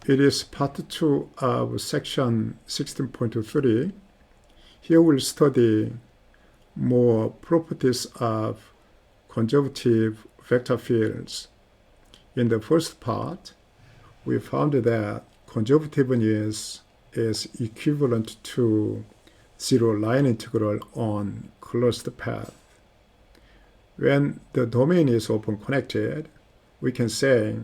It is part 2 of section 16.3. Here we'll study more properties of conservative vector fields. In the first part, we found that conservativeness is equivalent to zero line integral on closed path. When the domain is open connected, we can say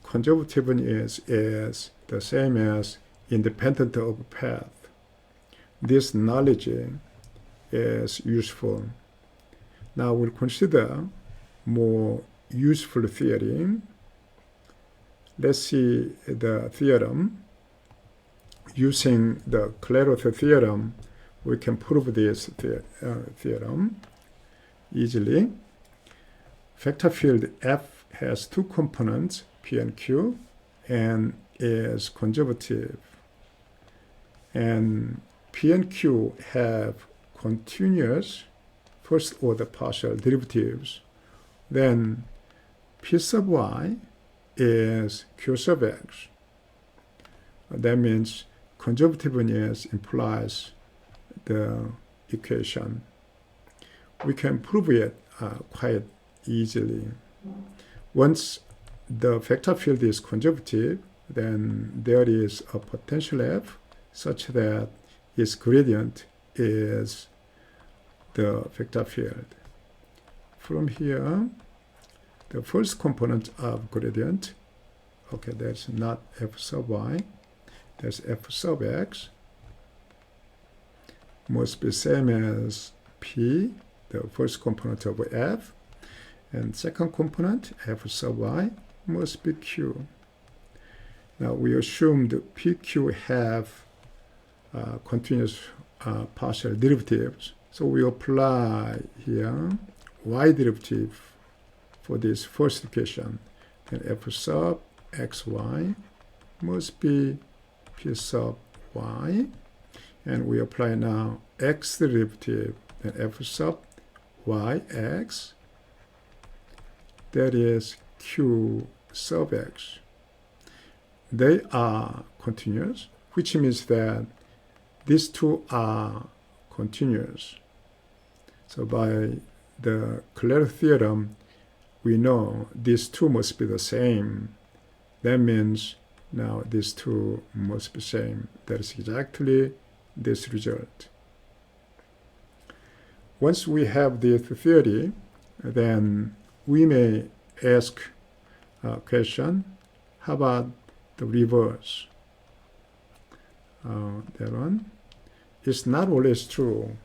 conservativeness is the same as independent of path. This knowledge is useful. Now we'll consider more useful theory. Let's see the theorem. Using the Clairaut theorem, we can prove this theorem easily. Vector field F has two components, P and Q, and is conservative. And P and Q have continuous first order partial derivatives. Then P sub y is Q sub x. That means conservativeness implies the equation. We can prove it quite easily. Once the vector field is conservative, then there is a potential F such that its gradient is the vector field. From here, the first component of gradient, okay, that's not F sub y, that's F sub x, must be same as P, the first component of F, and second component, F sub y, must be Q. Now we assumed PQ have continuous partial derivatives. So we apply here y derivative for this first equation. Then F sub xy must be P sub y. And we apply now x derivative, then F sub yx. That is Q sub x. They are continuous, which means that these two are continuous. So by the Clairaut theorem, we know these two must be the same. That means now these two must be same. That is exactly this result. Once we have this theory, then we may ask a question, how about the reverse? That one. It's not always true,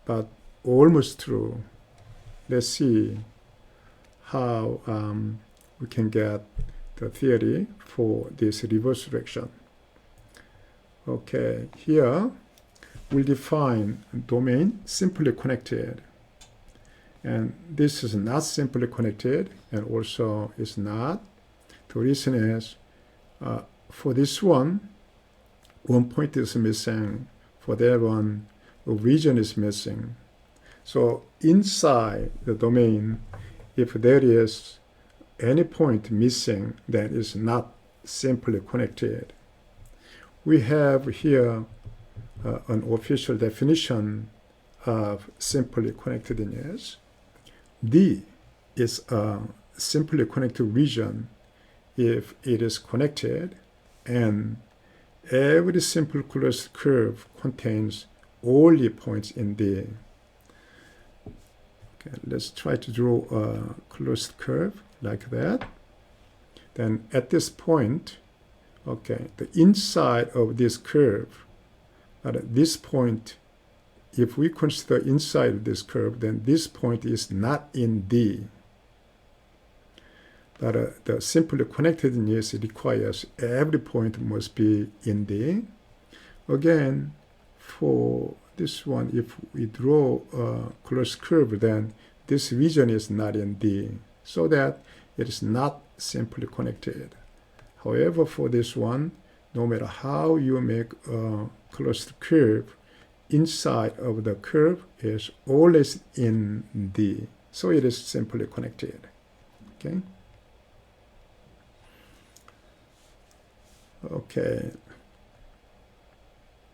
but almost true. Let's see how we can get the theory for this reverse direction. Okay, here we'll define domain simply connected. And this is not simply connected, and also is not. The reason is, for this one point is missing. For that one, a region is missing. So inside the domain, if there is any point missing, that is not simply connected. We have here an official definition of simply connectedness. D is a simply connected region if it is connected, and every simple closed curve contains only points in D. Okay, let's try to draw a closed curve like that. Then at this point, okay, the inside of this curve, at this point, if we consider inside of this curve, then this point is not in D. But the simply connectedness requires every point must be in D. Again, for this one, if we draw a closed curve, then this region is not in D, so that it is not simply connected. However, for this one, no matter how you make a closed curve, inside of the curve is always in D, so it is simply connected. Okay. Okay,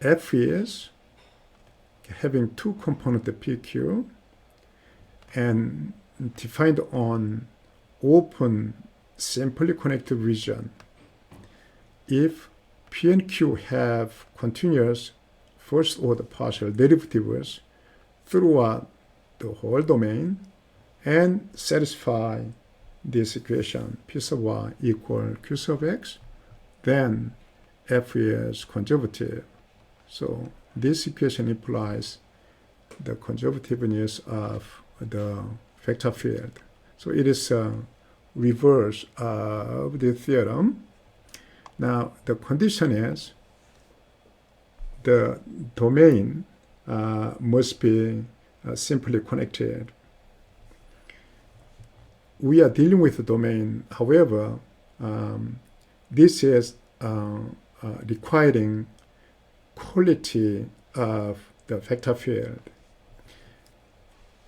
F is having two components PQ and defined on open simply connected region. If P and Q have continuous first order partial derivatives throughout the whole domain and satisfy this equation P sub y equal Q sub x, then F is conservative. So this equation implies the conservativeness of the vector field. So it is a reverse of the theorem. Now the condition is the domain must be simply connected. We are dealing with the domain, however, this is requiring quality of the vector field.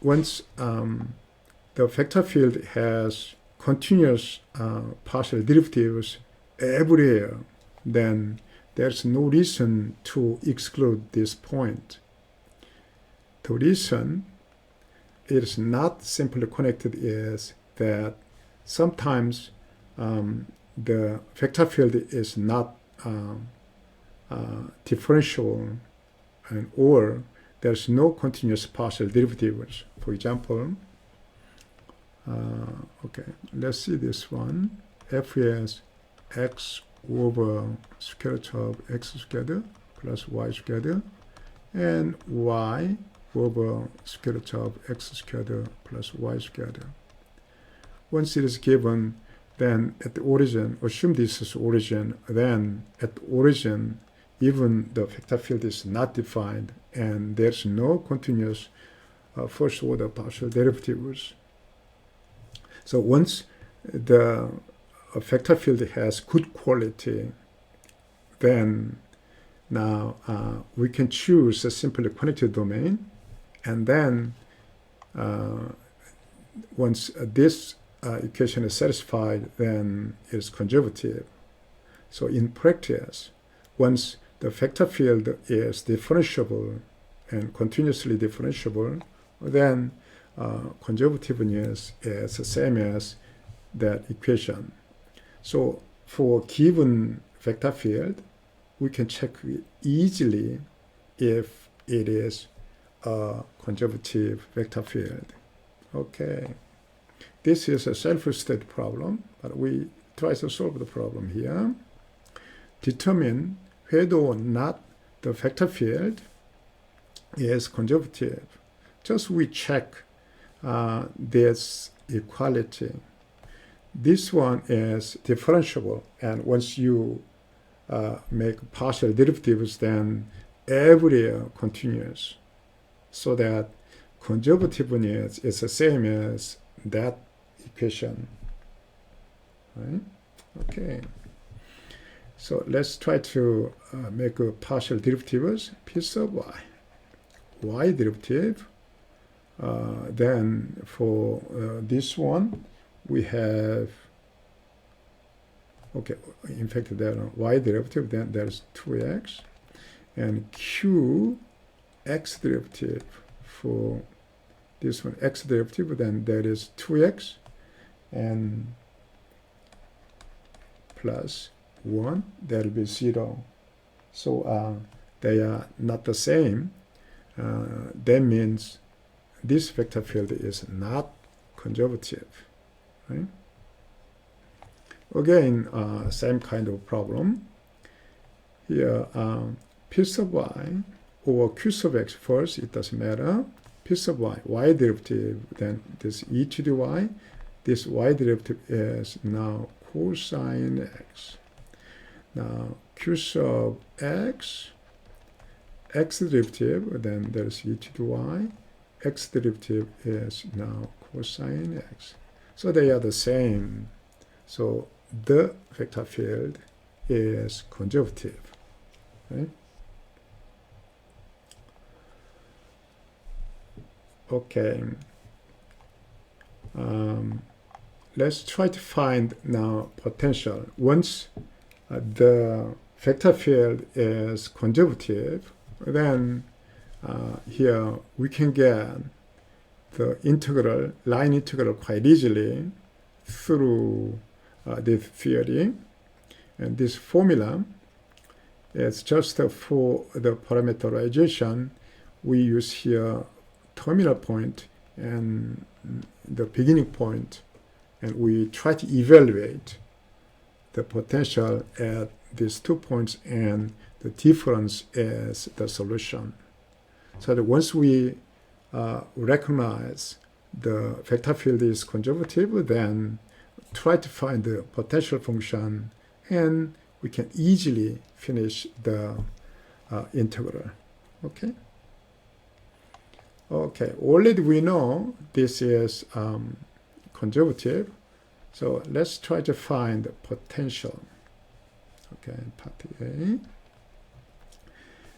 Once the vector field has continuous partial derivatives everywhere, then there's no reason to exclude this point. The reason it is not simply connected is that sometimes the vector field is not differentiable, or there's no continuous partial derivatives. For example, okay, let's see this one. F is x over square root of x squared plus y squared, and y over square root of x squared plus y squared. Once it is given, then at the origin, assume this is origin, then at the origin, even the vector field is not defined and there's no continuous first order partial derivatives. So once the vector field has good quality, then now we can choose a simply connected domain, and then once this equation is satisfied, then it is conservative. So in practice, once the vector field is differentiable and continuously differentiable, then conservativeness is the same as that equation. So for given vector field, we can check easily if it is a conservative vector field. Okay. This is a self-stated problem, but we try to solve the problem here. Determine whether or not the vector field is conservative. Just we check this equality. This one is differentiable, and once you make partial derivatives, then everywhere continuous, so that conservativeness is the same as that equation, right? Okay, so let's try to make a partial derivatives p sub y derivative. Then for this one we have, okay, in fact there are y derivative, then there's 2x, and q x derivative. For this one x derivative, then there is 2x and plus 1, that will be 0. So they are not the same. That means this vector field is not conservative, right? Again, same kind of problem. Here, p sub y or q sub x first, it doesn't matter. P sub y derivative, then this e to the y, this y derivative is now cosine x. Now q sub x derivative, then there's e to the y, x derivative is now cosine x. So they are the same. So the vector field is conservative, right? Okay, let's try to find now potential. Once the vector field is conservative, then here we can get the integral, line integral quite easily through this theory. And this formula is just for the parameterization. We use here terminal point and the beginning point, and we try to evaluate the potential at these 2 points, and the difference is the solution. So that once we recognize the vector field is conservative, then try to find the potential function, and we can easily finish the integral. Okay. Okay. Already we know this is conservative. So let's try to find the potential. Okay, part A.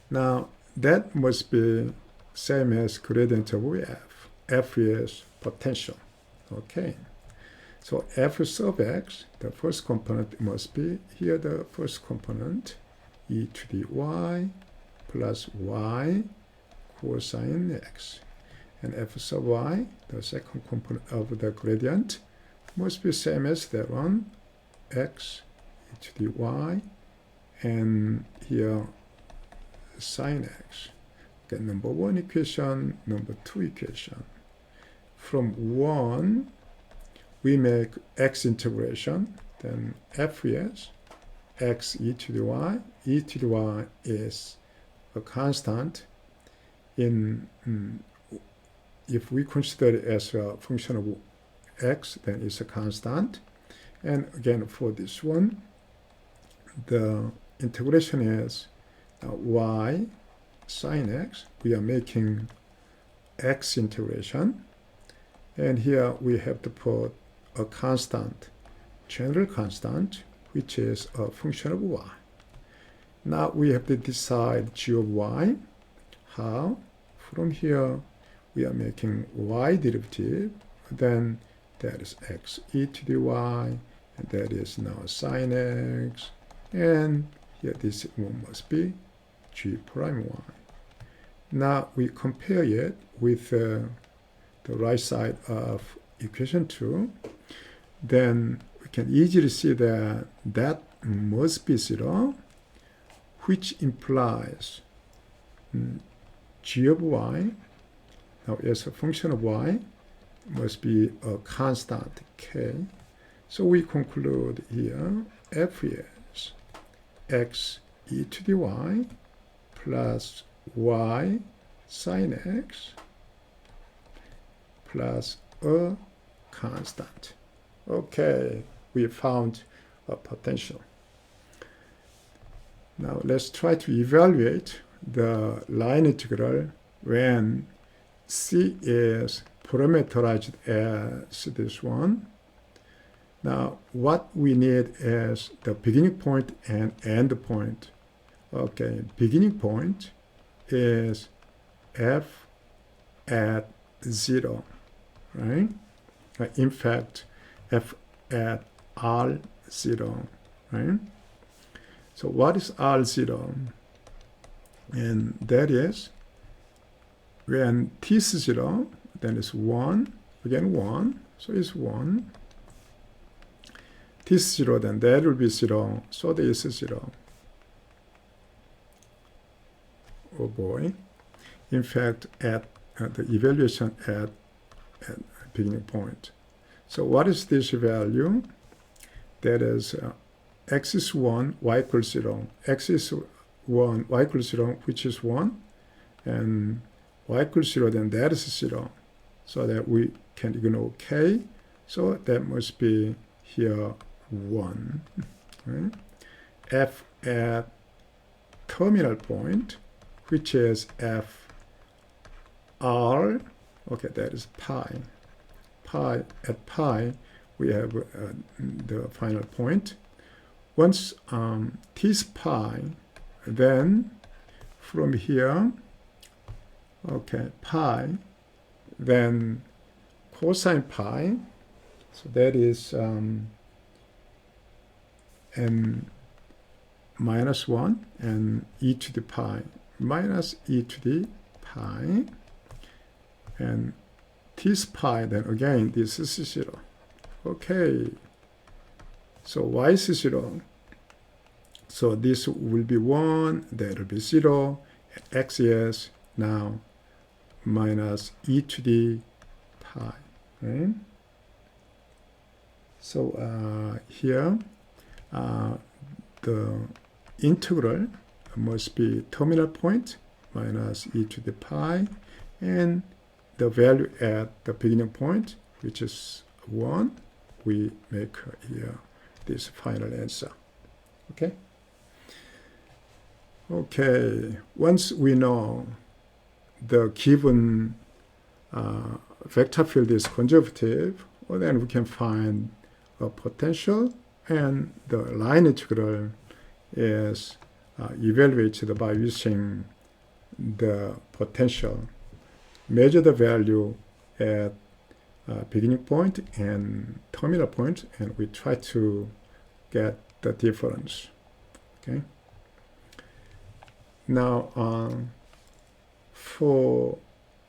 Now that must be same as gradient of f. F is potential. Okay. So f sub x, the first component must be here, the first component, e to the y plus y cosine x. And f sub y, the second component of the gradient, must be same as that one, x e to the y, and here sine x. Okay, number one equation, number two equation. From 1, we make x integration, then f is x e to the y. E to the y is a constant. If we consider it as a function of x, then it's a constant. And again, for this one, the integration is y sine x. We are making x integration. And here we have to put a constant, general constant, which is a function of y. Now we have to decide g of y. How? From here, we are making y derivative. Then that is x e to the y, and that is now sine x. And here this one must be g prime y. Now we compare it with the right side of equation 2. Then we can easily see that that must be 0, which implies g of y, now as a function of y, must be a constant k. So we conclude here f is x e to the y plus y sine x plus a constant. Okay, we found a potential. Now let's try to evaluate the line integral when c is parameterized as this one. Now what we need is the beginning point and end point. Okay, beginning point is f at 0, right? In fact, f at r0, right? So what is r0? And that is when t is 0, then it's 1, again 1, so it's 1. T is 0, then that will be 0, so there is 0. Oh boy. In fact, at the evaluation at beginning point. So what is this value? That is x is 1, y equals 0. X is 1, y equals 0, which is 1. And y equals 0, then that is 0. So that we can ignore k. So that must be here 1. Right? F at terminal point, which is f r, okay, that is pi. At pi, we have the final point. Once t is pi, then from here, okay, pi, then cosine pi, so that is n minus 1 and e to the pi minus e to the pi, and this pi, then again this is 0. Okay, so y is 0, so this will be 1, that will be 0, x is now minus e to the pi. Okay? So here the integral must be terminal point minus e to the pi, and the value at the beginning point, which is 1, we make here this final answer. Okay? Okay, once we know the given vector field is conservative, well, then we can find a potential, and the line integral is evaluated by using the potential, measure the value at beginning point and terminal point, and we try to get the difference. Okay. Now for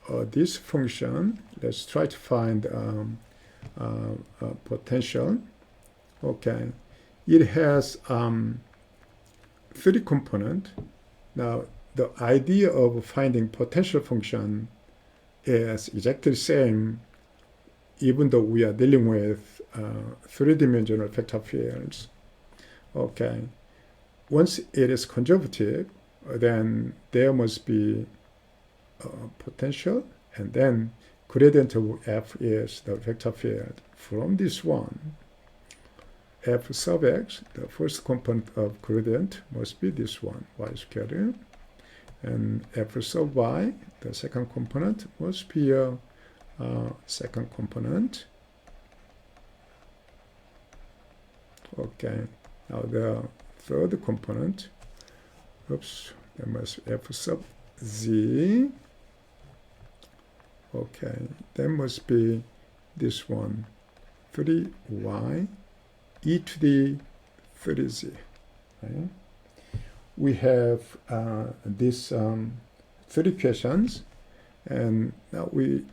this function, let's try to find potential. Okay, it has 3 components. Now the idea of finding potential function is exactly the same, even though we are dealing with 3-dimensional vector fields. Okay, once it is conservative, then there must be potential, and then gradient of f is the vector field. From this one, f sub x, the first component of gradient must be this one, y squared, and f sub y, the second component, must be a second component. Okay, now the third component, that must be f sub z. Okay, that must be this one, 3y e to the 3z. Right? We have these 3 equations, and now we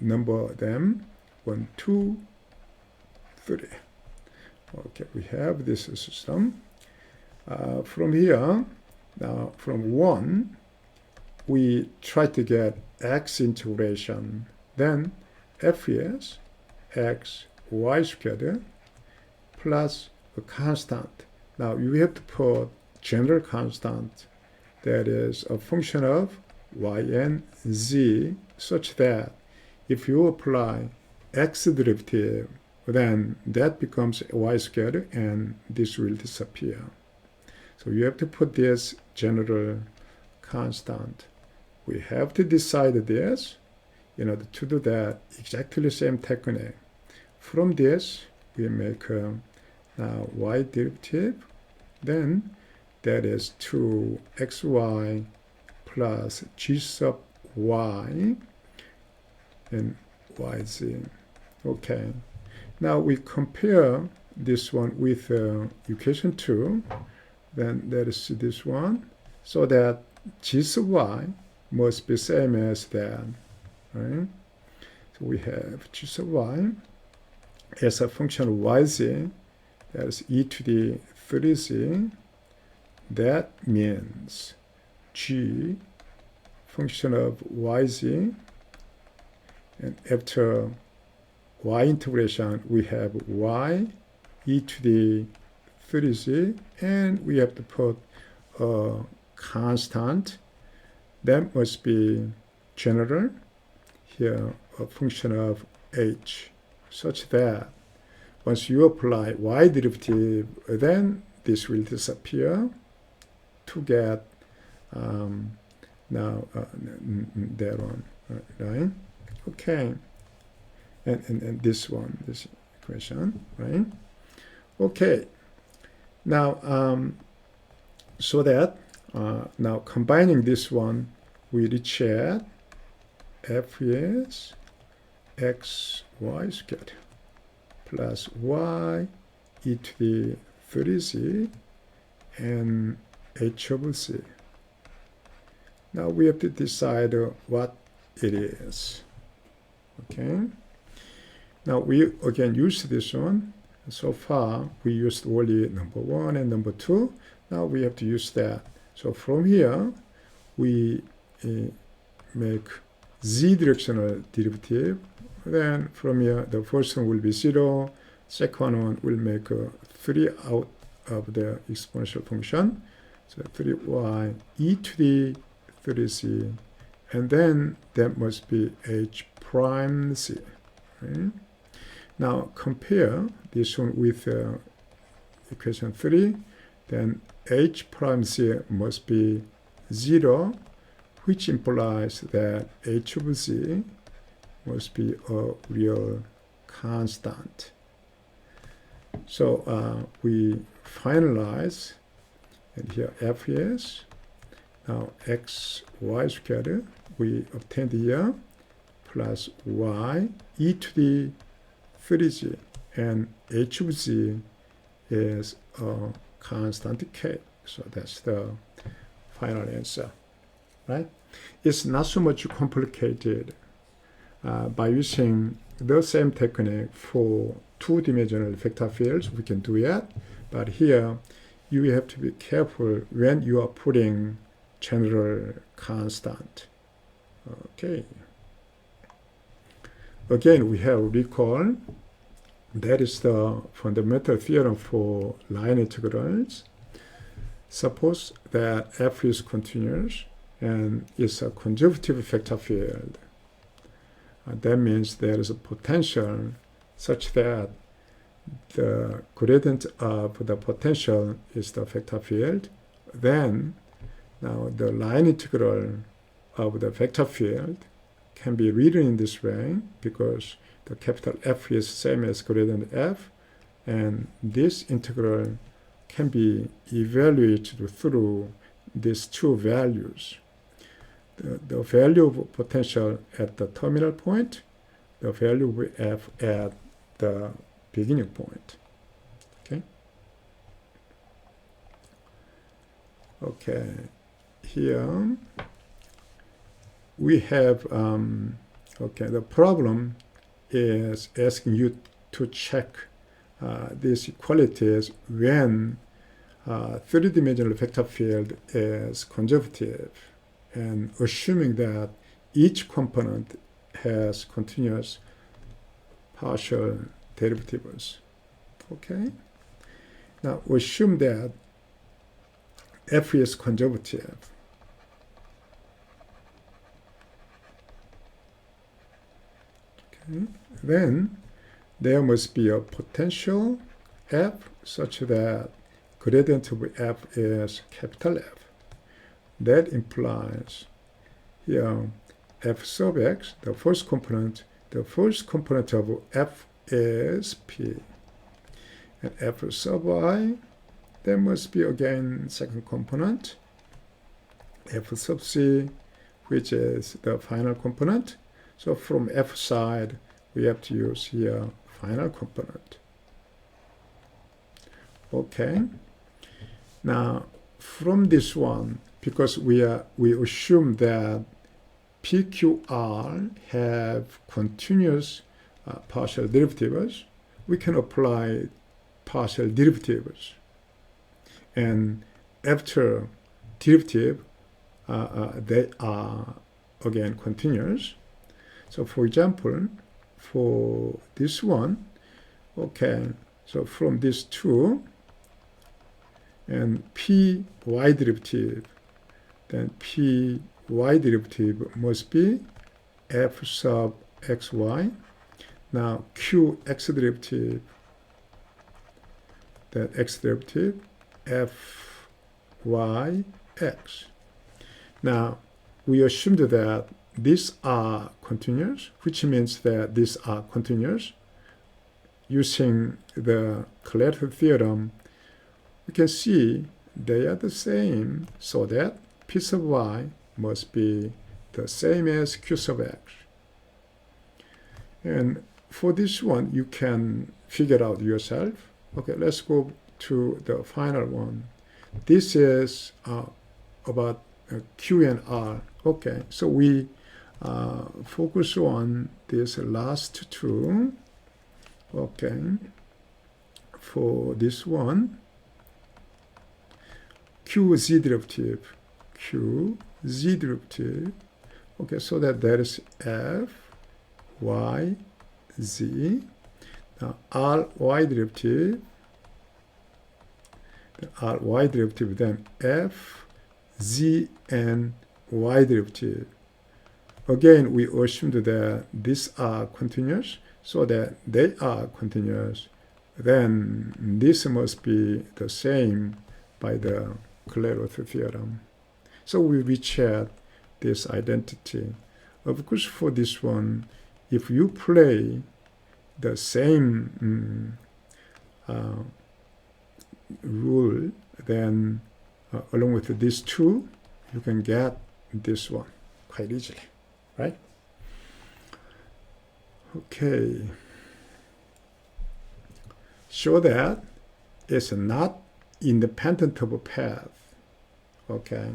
number them 1, 2, 3. Okay, we have this system. From here, now from 1, we try to get x integration. Then f is x y squared plus a constant. Now you have to put general constant, that is a function of y and z, such that if you apply x derivative, then that becomes y squared and this will disappear. So you have to put this general constant. We have to decide this in order to do that exactly the same technique. From this, we make now y derivative, then that is 2xy plus g sub y and yz. Okay, now we compare this one with equation 2, then that is this one, so that g sub y must be same as that, right? So we have g sub y as a function of yz, that is e to the 3z. That means g function of yz, and after y integration we have y e to the 3z, and we have to put a constant that must be general, here a function of h, such that once you apply y derivative, then this will disappear to get now that one, right? Okay, and this one, this equation, right? Okay, now so that now combining this one, we reach at f is x y squared plus y e to the 3z and h of c. Now we have to decide what it is. Okay. Now we again use this one. So far we used only number 1 and number 2. Now we have to use that. So from here we make z directional derivative. Then from here the first one will be 0. Second one will make 3 out of the exponential function. So 3y e to the 3c. And then that must be h prime c. Right? Now compare this one with equation 3. Then h prime c must be 0, which implies that h of c must be a real constant. So we finalize, and here f is now x y squared we obtained here plus y e to the 3z, and h of z is a constant k. So that's the final answer, right? It's not so much complicated. By using the same technique for two-dimensional vector fields, we can do it. But here, you have to be careful when you are putting general constant. Okay. Again, we have recall. That is the fundamental theorem for line integrals. Suppose that f is continuous and is a conservative vector field. That means there is a potential such that the gradient of the potential is the vector field. Then, now the line integral of the vector field can be written in this way because the capital F is same as gradient f, and this integral can be evaluated through these two values. The value of potential at the terminal point, the value of f at the beginning point. Okay. Okay. Here we have okay. The problem is asking you to check these equalities when three-dimensional vector field is conservative, and assuming that each component has continuous partial derivatives. Okay. Now assume that f is conservative. Okay. Then there must be a potential f such that gradient of f is capital F. That implies here f sub x, the first component of f is p. And f sub y, there must be again second component, f sub c, which is the final component. So from f side, we have to use here final component. Okay. Now from this one, because we assume that PQR have continuous partial derivatives, we can apply partial derivatives. And after derivative, they are again continuous. So for example, for this one, okay, so from these two, and py derivative, then py derivative must be f sub xy. Now qx derivative, then x derivative fyx. Now we assumed that these are continuous, which means that these are continuous. Using the Clairaut theorem, we can see they are the same, so that p sub y must be the same as q sub x. And for this one, you can figure out yourself. Okay, let's go to the final one. this is about Q and R. Okay, so we focus on this last two. Okay, for this one, Q z derivative, Q z derivative. Okay, so that there is F, Y, Z. Now R y derivative, then F, Z, and Y derivative. Again, we assumed that these are continuous, so that they are continuous. Then this must be the same by the Clairaut theorem. So we recheck this identity. Of course, for this one, if you play the same rule, then along with these two, you can get this one quite easily, right? Okay. Show that it's not independent of a path. Okay.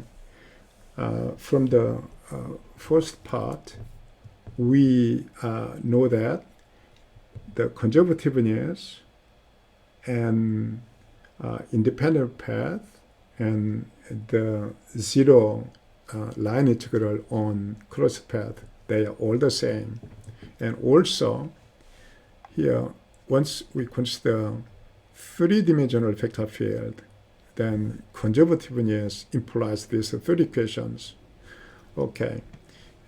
From the first part, we know that the conservativeness and independent path and the zero line integral on closed path, they are all the same. And also here, once we consider three-dimensional vector field, then conservativeness implies these three equations. Okay,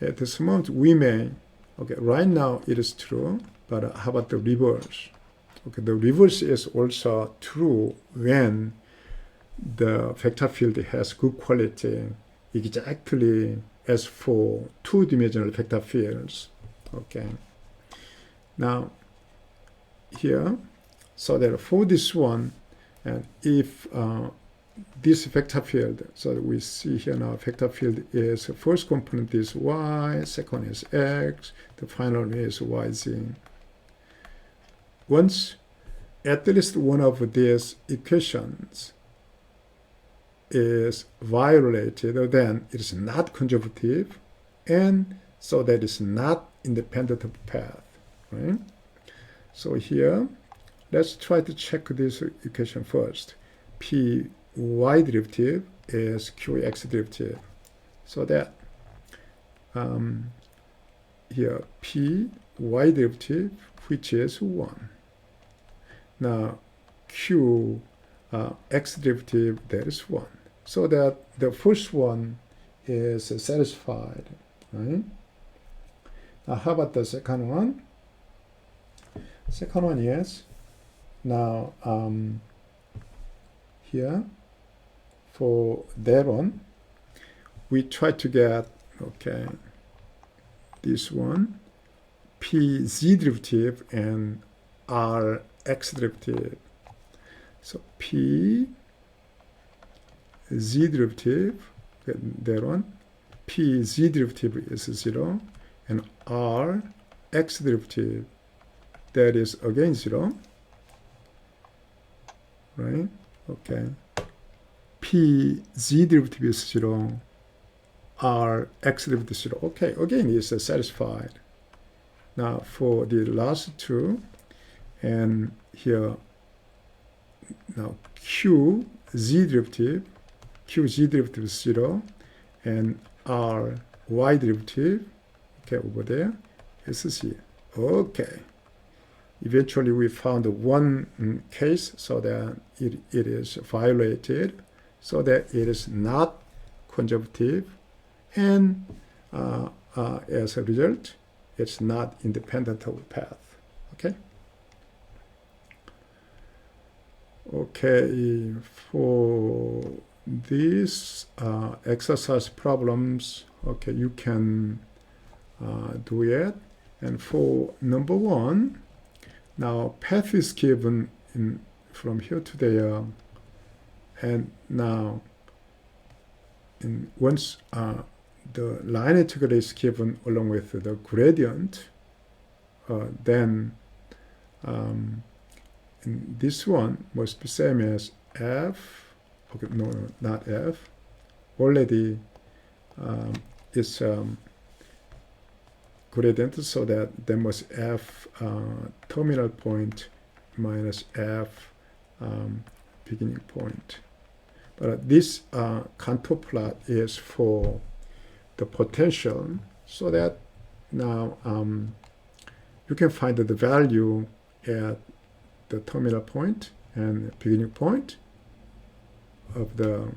at this moment we may, okay, right now it is true, but how about the reverse? Okay, the reverse is also true when the vector field has good quality, exactly as for two-dimensional vector fields. Okay, now here, so that for this one, and if this vector field, so we see here now vector field is first component is y, second is x, the final is yz. Once at least one of these equations is violated, then it is not conservative, and so that is not independent of path, right? So here, let's try to check this equation first. P y derivative is qx derivative. So that here P y derivative, which is 1. Now Q x derivative, that is 1. So that the first one is satisfied, right? Now how about the second one? Second one is, now here for that one, we try to get, okay, this one, P z derivative and R x derivative. So P z derivative, that one, P z derivative is 0, and R x derivative, that is again 0, right? Okay. P z derivative is 0, R x derivative is 0. Okay, again is satisfied. Now for the last two, and here now Q z derivative is 0, and R y derivative, okay, over there is 0. Okay. Eventually we found one case so that it is violated, so that it is not conservative, and as a result, it's not independent of path. Okay. Okay, for these exercise problems, okay, you can do it. And for number 1, now path is given from here to there, and now once the line integral is given along with the gradient, then this one must be same as f okay, no, not F. Already it's gradient, so that there must F terminal point minus F beginning point. But this contour plot is for the potential, so that now you can find the value at the terminal point and beginning point of the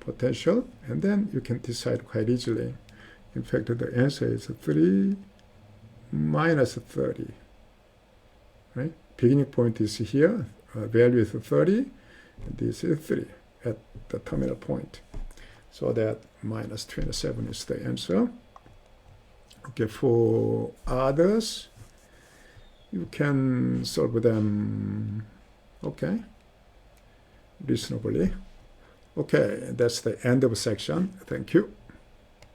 potential, and then you can decide quite easily. In fact, the answer is 3 minus 30, right? Beginning point is here, value is 30, and this is 3 at the terminal point. So that minus 27 is the answer. Okay, for others, you can solve them, okay, reasonably. Okay, that's the end of section. Thank you.